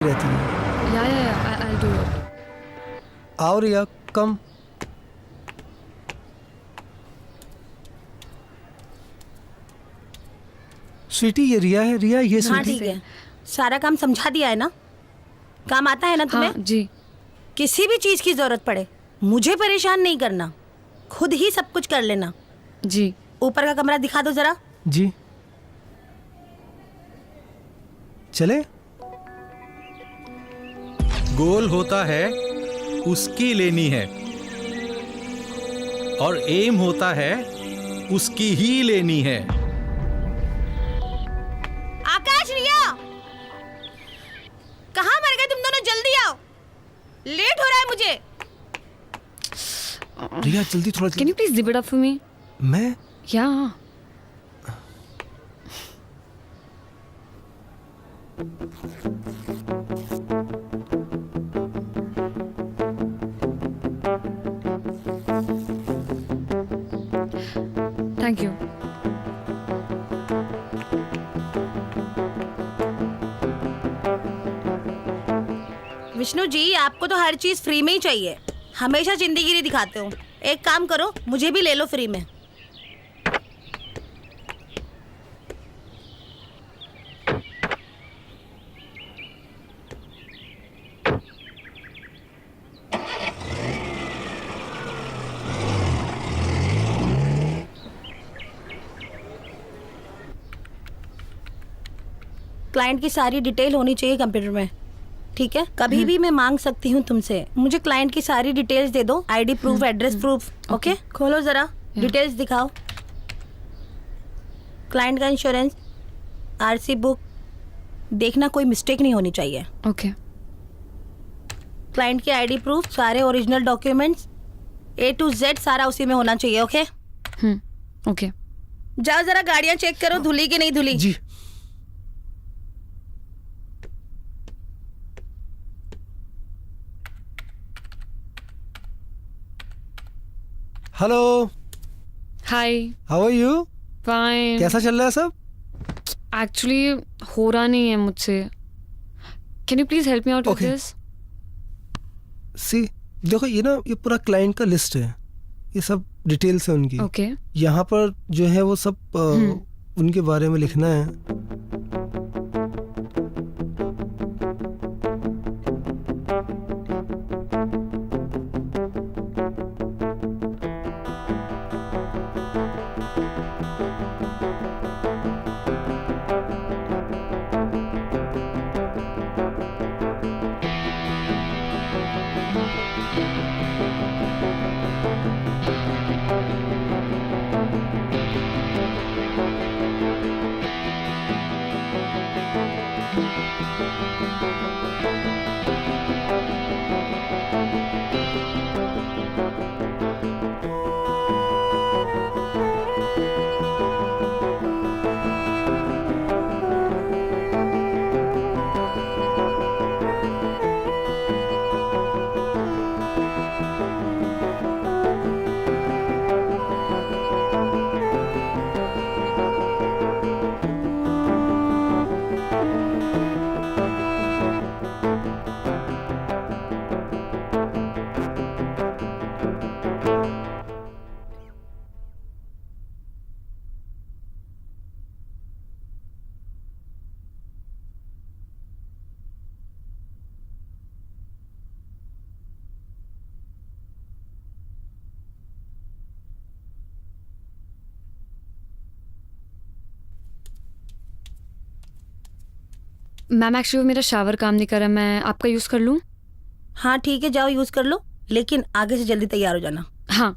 रहती है। या I'll do it. आओ रिया, कम। स्वीटी, ये रिया है। रिया, ये हाँ स्वीटी। ठीक है, सारा काम समझा दिया है ना? काम आता है ना तुम्हें? हाँ जी। किसी भी चीज की जरूरत पड़े मुझे परेशान नहीं करना, खुद ही सब कुछ कर लेना। जी। ऊपर का कमरा दिखा दो जरा। जी चले। गोल होता है उसकी लेनी है, और एम होता है उसकी ही लेनी है। आकाश, रिया, कहाँ मर गए तुम दोनों? जल्दी आओ, लेट हो रहा है मुझे। रिया जल्दी, थोड़ा Can you please zip it up for me? मैं Yeah. Thank you. Vishnu ji, आपको तो हर चीज फ्री में ही चाहिए, हमेशा जिंदगी दिखाते हो। एक काम करो, मुझे भी ले लो फ्री में। क्लाइंट की सारी डिटेल होनी चाहिए कंप्यूटर में, ठीक है? कभी भी मैं मांग सकती हूँ तुमसे, मुझे क्लाइंट की सारी डिटेल्स दे दो, ID proof, address proof. Okay, खोलो जरा, डिटेल्स दिखाओ। क्लाइंट का इंश्योरेंस, आरसी बुक, देखना कोई मिस्टेक नहीं होनी चाहिए। Okay. क्लाइंट की आईडी प्रूफ, सारे original documents, A to Z सारा उसी में होना चाहिए। Okay, Okay. जाओ जरा गाड़ियाँ चेक करो, धुली की नहीं धुली। जी। Hello, Hi. How are you? Fine. कैसा चल रहा है सब? Actually, हो रहा नहीं है मुझसे. Can you please help me out with Okay. this? सी, देखो ये ना, ये पूरा क्लाइंट का लिस्ट है, ये सब डिटेल्स है उनकी। Okay. यहाँ पर जो है वो सब उनके बारे में लिखना है। मैम एक्चुअली मेरा शावर काम नहीं कर रहा, मैं आपका यूज़ कर लूँ? हाँ ठीक है, जाओ यूज कर लो, लेकिन आगे से जल्दी तैयार हो जाना। हाँ.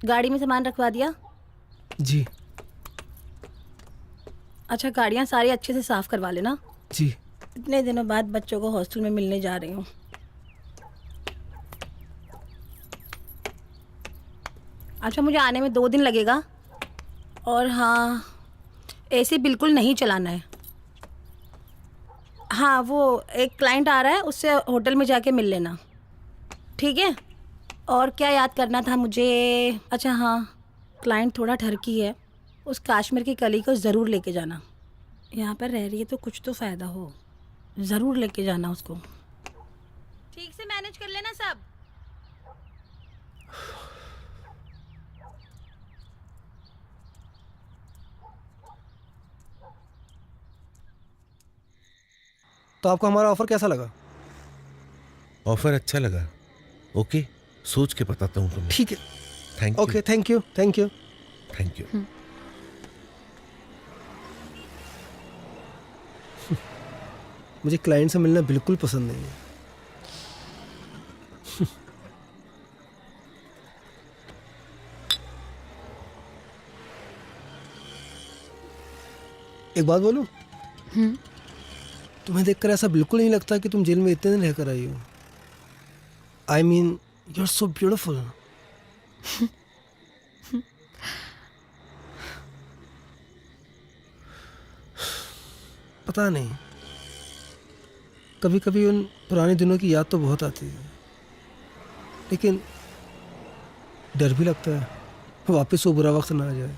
गाड़ी में सामान रखवा दिया? जी अच्छा, गाड़ियाँ सारी अच्छे से साफ करवा लेना। जी। इतने दिनों बाद बच्चों को हॉस्टल में मिलने जा रही हूँ। अच्छा, मुझे आने में 2 दिन लगेगा। और हाँ, एसी बिल्कुल नहीं चलाना है। हाँ, वो एक क्लाइंट आ रहा है, उससे होटल में जाके मिल लेना, ठीक है? और क्या याद करना था मुझे? अच्छा हाँ, क्लाइंट थोड़ा ठरकी है, उस काश्मीर की कली को ज़रूर लेके जाना। यहाँ पर रह रही है तो कुछ तो फ़ायदा हो, ज़रूर लेके जाना उसको। ठीक से मैनेज कर लेना सब। तो आपको हमारा ऑफर कैसा लगा? ऑफर अच्छा लगा। ओके, सोच के बताता हूँ तुम्हें। ठीक है। Thank you. Okay, thank you thank you. Thank you. मुझे क्लाइंट से मिलना बिल्कुल पसंद नहीं है। एक बात बोलूं? तुम्हें देखकर ऐसा बिल्कुल नहीं लगता कि तुम जेल में इतने दिन रहकर आई हो। I mean you are so beautiful. पता नहीं, कभी कभी उन पुराने दिनों की याद तो बहुत आती है, लेकिन डर भी लगता है वापस वो बुरा वक्त ना आ जाए।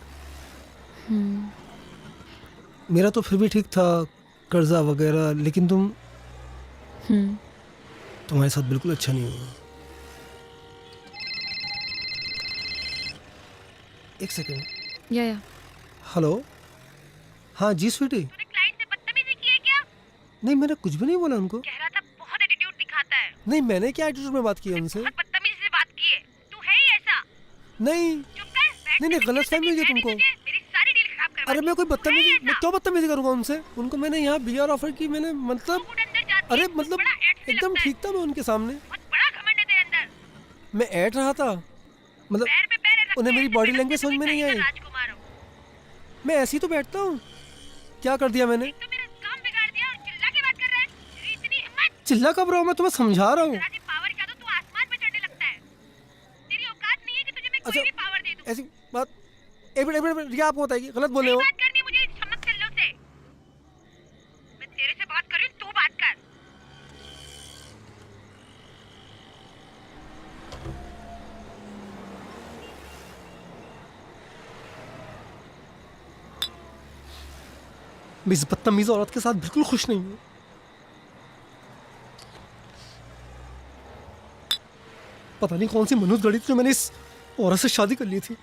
मेरा तो फिर भी ठीक था, कर्जा वगैरह, लेकिन तुम्हारे साथ बिल्कुल अच्छा नहीं हुआ। एक सेकेंड। या हेलो। हाँ जी स्वीटी। तूने क्लाइंट से बदतमीजी की है क्या? नहीं, मैंने कुछ भी नहीं बोला उनको। कह रहा था बहुत एटीट्यूड दिखाता है। नहीं, मैंने क्या एटीट्यूड में बात की है उनसे? बहुत बदतमीजी से बात की है। तू है ही ऐसा। नहीं चुप कर। बैठ नहीं, के गलत पिक्चर फहमी हुई है देखनी तुमको। है तुझे। मेरी सारी डील खराब करवा अरे दी। मैं कोई बदतमीजी, तू है मैं ऐसा। क्यों बदतमीजी करूंगा उनसे? उनको मैंने यहाँ बीआर ऑफर की, मैंने मतलब तू अंदर जाती अरे है, तू मतलब बड़ा ऐट से एकदम लगता है। ठीक था मैं उनके सामने। बहुत बड़ा घमंड है तेरे अंदर। मैं ऐट रहा था, मतलब पैर पे पैर रख के उन्हें मेरी ऐसे बॉडी बैठते लैंग्वेज समझ में नहीं कहीं आई। का राजकुमार हो। मैं ऐसे ही तो बैठता हूँ। क्या कर दिया मैंने? तो मेरा काम बिगाड़ दिया और चिल्ला के बात कर रहा है। तेरी इतनी हिम्मत। चिल्ला कब रहा हूँ? मैं तुम्हें समझा रहा हूँ। तेरा जी पावर क्या, तो तू आसमान पे चढ़ने लगता है। तेरी औकात नहीं है कि तुझे मैं कोई अच्छा, भी पावर दे दूं। ऐसी बात एक मिनट रिया आपको बताएगी, गलत बोल रहे हो। बात करनी मुझे चमक चल्लो से। मैं तेरे से बात कर रही हूँ, तू बात कर। मैं इस बदतमीज औरत के साथ बिल्कुल खुश नहीं हूँ। पता नहीं कौन सी मनुष्य गढ़ी थी जो मैंने इस औरत से शादी कर ली थी।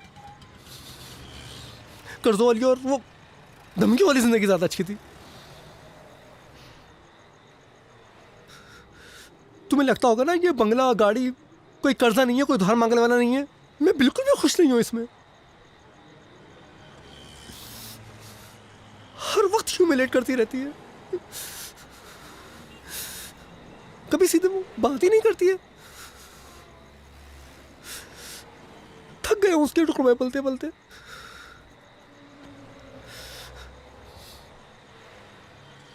कर्जों वाली और वो धमकी वाली जिंदगी ज्यादा अच्छी थी। तुम्हें लगता होगा ना ये बंगला गाड़ी कोई कर्जा नहीं है, कोई उधार मांगने वाला नहीं है। मैं बिल्कुल भी खुश नहीं हूँ इसमें। हर वक्त ह्यूमिलेट करती रहती है, कभी सीधे मुंह बात ही नहीं करती है। थक गए उसके टुकड़ों में पलते पलते।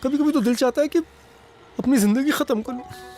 कभी कभी तो दिल चाहता है कि अपनी जिंदगी खत्म कर लूं।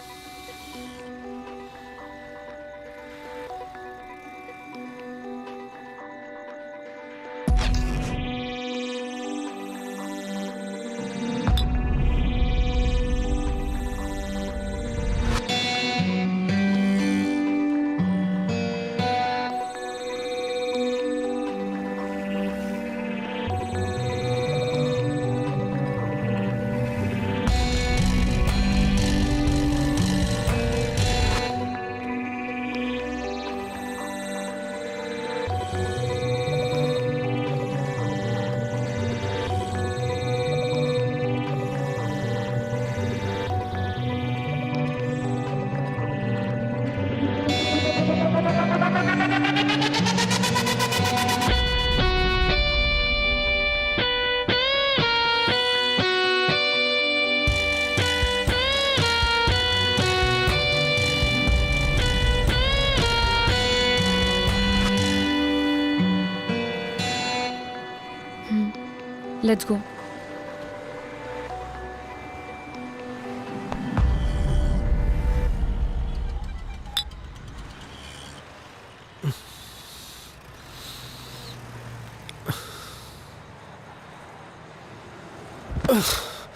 Let's go.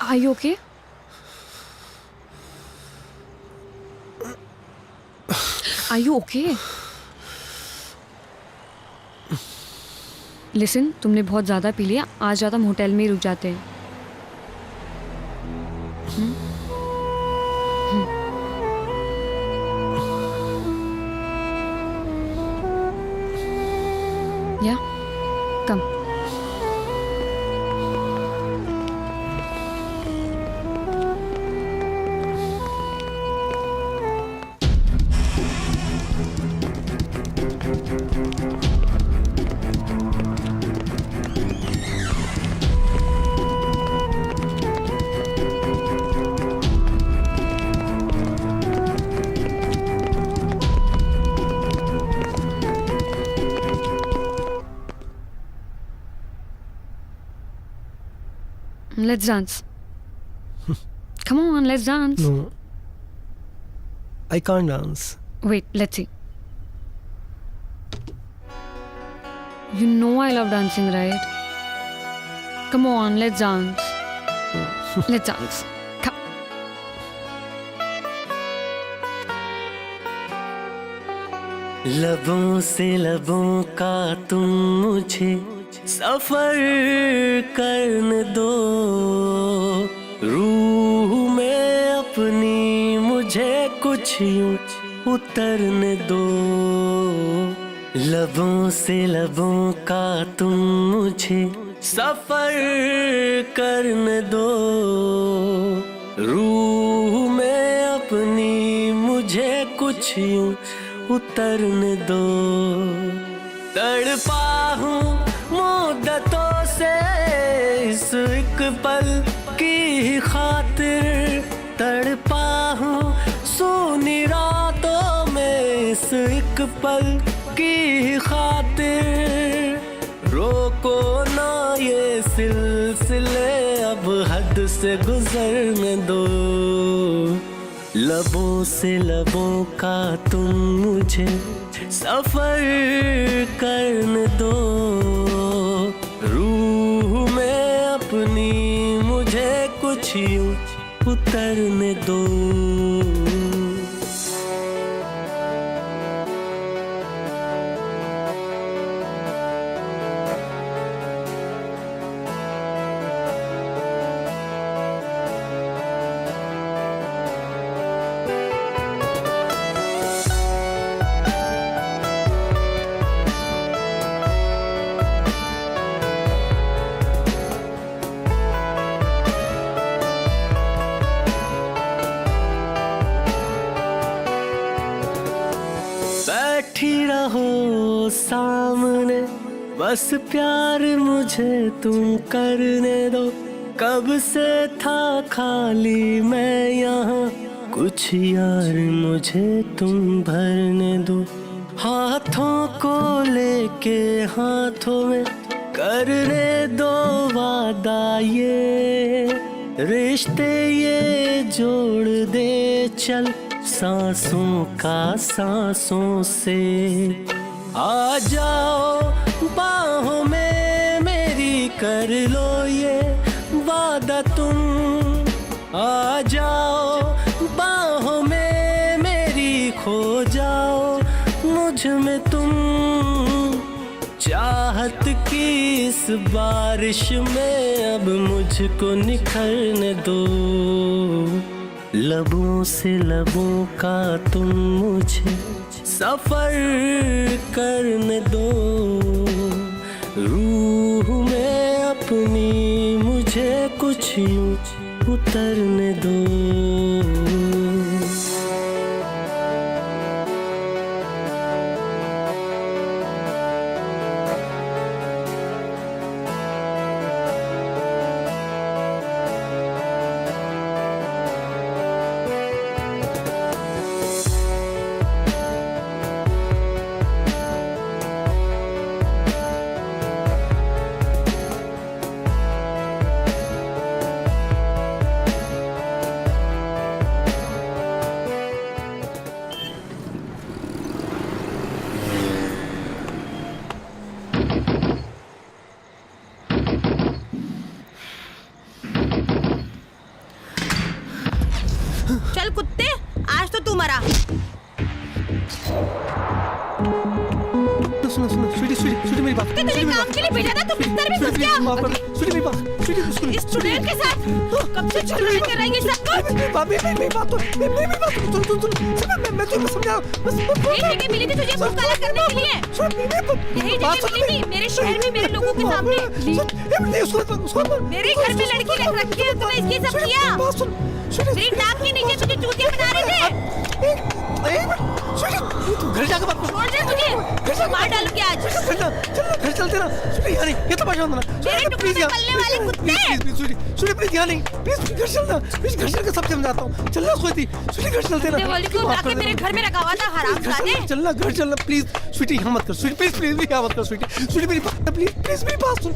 Are you okay? Are you okay? Listen, तुमने बहुत ज़्यादा पी लिया. आज रात हम होटल में ही रुक जाते हैं. या कम. Let's dance. Come on, let's dance. No, I can't dance. Wait, let's see. You know I love dancing, right? Come on, let's dance. Let's dance. Come. लबों से लबों का तुम मुझे सफर करने दो, रूह में अपनी मुझे कुछ यूं उतरने दो. लबों से लबों का तुम मुझे सफर करने दो, रूह में अपनी मुझे कुछ यूं उतरने दो. तड़पा हूँ मुद्दतों से इस एक पल की खातिर, तड़पा हूँ सोनी रातों में इस एक पल की खातिर. रोको ना ये सिलसिले, अब हद से गुजरने दो. लबों से लबों का तुम मुझे सफर करने दो, रूह में अपनी मुझे कुछ यूं उतरने दो. बैठी रहो सामने, बस प्यार मुझे तुम करने दो. कब से था खाली मैं यहाँ, कुछ यार मुझे तुम भरने दो. हाथों को लेके हाथों में करने दो वादा, ये रिश्ते ये जोड़ दे चल सांसों का सांसों से. आ जाओ बाहों में मेरी, कर लो ये वादा तुम. आ जाओ बाहों में मेरी, खो जाओ मुझ में तुम. चाहत की इस बारिश में अब मुझको निखरने दो. लबों से लबों का तुम मुझे सफर करने दो, रूह में अपनी मुझे कुछ यूं उतरने दो. तुम्हारा। सुनो सुनो स्वीटी स्वीटी स्वीटी मेरी बात तुझे काम के लिए भेजा था, तुम बिस्तर में घुस गया स्वीटी मेरी बात स्वीटी स्वीटी इस स्टूडेंट के साथ। कब से चुड़ैल कर रही है सब कुछ। मेरी बात तो मैं तुम्हें समझा बस यही जगह मिली थी तुझे मुंह काला करने के लिए। यही जगह मिली थी मेरे शहर में मेरे लोगों के सामने। मेरे घर में लड़की रख रखी है, तूने इसकी सब किया। मेरी नाक के नीचे तुझे चूतिया बना रहे थे। घर जाकर बात छोड़ दे मुझे, मार डालूंगी आज। घर चलते ना स्वीटी यहाँ नहीं, ये तो परेशान होना मेरे टुकड़े में पलने वाले कुत्ते। स्वीटी प्लीज यहाँ नहीं, प्लीज घर चलना, प्लीज घर चलकर सब समझाता हूँ। चलना स्वीटी स्वीटी घर चलते ना। दिवाली को जाके मेरे घर में रखा हुआ था हरामजादे। चलना घर चलना प्लीज स्वीटी यहाँ मत कर स्वीटी प्लीज यहाँ मत कर स्वीटी मेरी बात प्लीज मेरी बात सुन।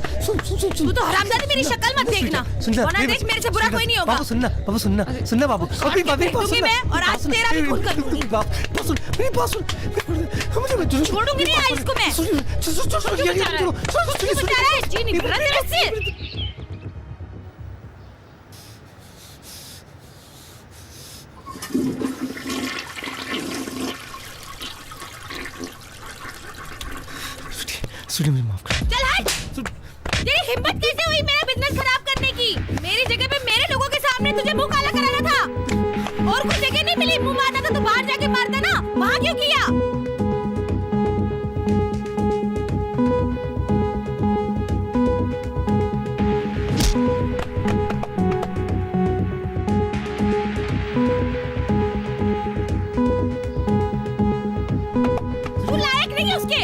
तू तो हरामजादे मेरी शक्ल मत देखना, वरना देख मेरे से बुरा कोई नहीं होगा। बाबू सुनना बाबू अभी दूंगी मैं और आज तेरा भी खून कर दूंगी। मेरी बात सुन छोड़ूंगी नहीं आज इसको मैं। तू बता रहा है जी नहीं भरा तेरे से। स्वीटी मेरी माफ कर। चल हट। तेरी हिम्मत कैसे हुई मेरा बिजनेस खराब करने की? मेरी जगह पे मेरे लोगों के सामने तुझे मुंह काला कराना था। और कोई जगह नहीं मिली मुंह मारना था तो बाहर जाके मारता ना, वहां क्यों किया? तू लायक नहीं है उसके।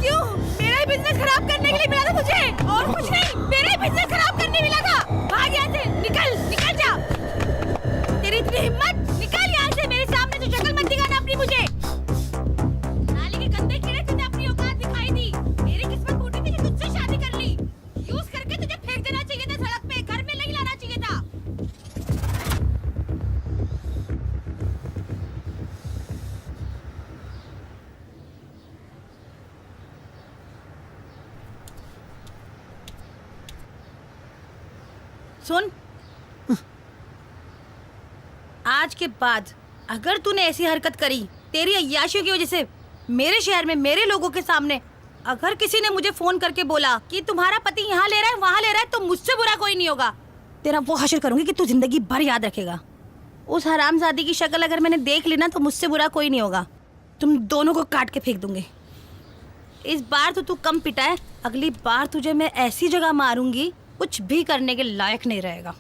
क्यों मेरा ही बिजनेस खराब करने के लिए मिला था तुझे, और कुछ नहीं। मेरा ही बिजनेस खराब करने मिला था। भाग यहाँ से, निकल जा। तेरी इतनी हिम्मत, निकल यहाँ से। मेरे सामने तो शक्ल मत दिखाना अपनी मुझे। नाली के गंदे कीड़े, तुझे अपनी औकात दिखाई दी। मेरी किस्मत फूटी थी कि तुझसे शादी कर ली। यूज करके तुझे फेंक देना चाहिए था सड़क पे, घर में नहीं लाना चाहिए था। सुन, आज के बाद अगर तूने ऐसी हरकत करी तेरी अय्याशियों की वजह से मेरे शहर में मेरे लोगों के सामने, अगर किसी ने मुझे फोन करके बोला कि तुम्हारा पति यहाँ ले रहा है वहां ले रहा है, तो मुझसे बुरा कोई नहीं होगा। तेरा वो हश्र करूंगी कि तू जिंदगी भर याद रखेगा। उस हरामजादी की शक्ल अगर मैंने देख ली ना तो मुझसे बुरा कोई नहीं होगा। तुम दोनों को काट के फेंक दूंगी। इस बार तो तू कम पिटा है, अगली बार तुझे मैं ऐसी जगह मारूंगी कुछ भी करने के लायक नहीं रहेगा।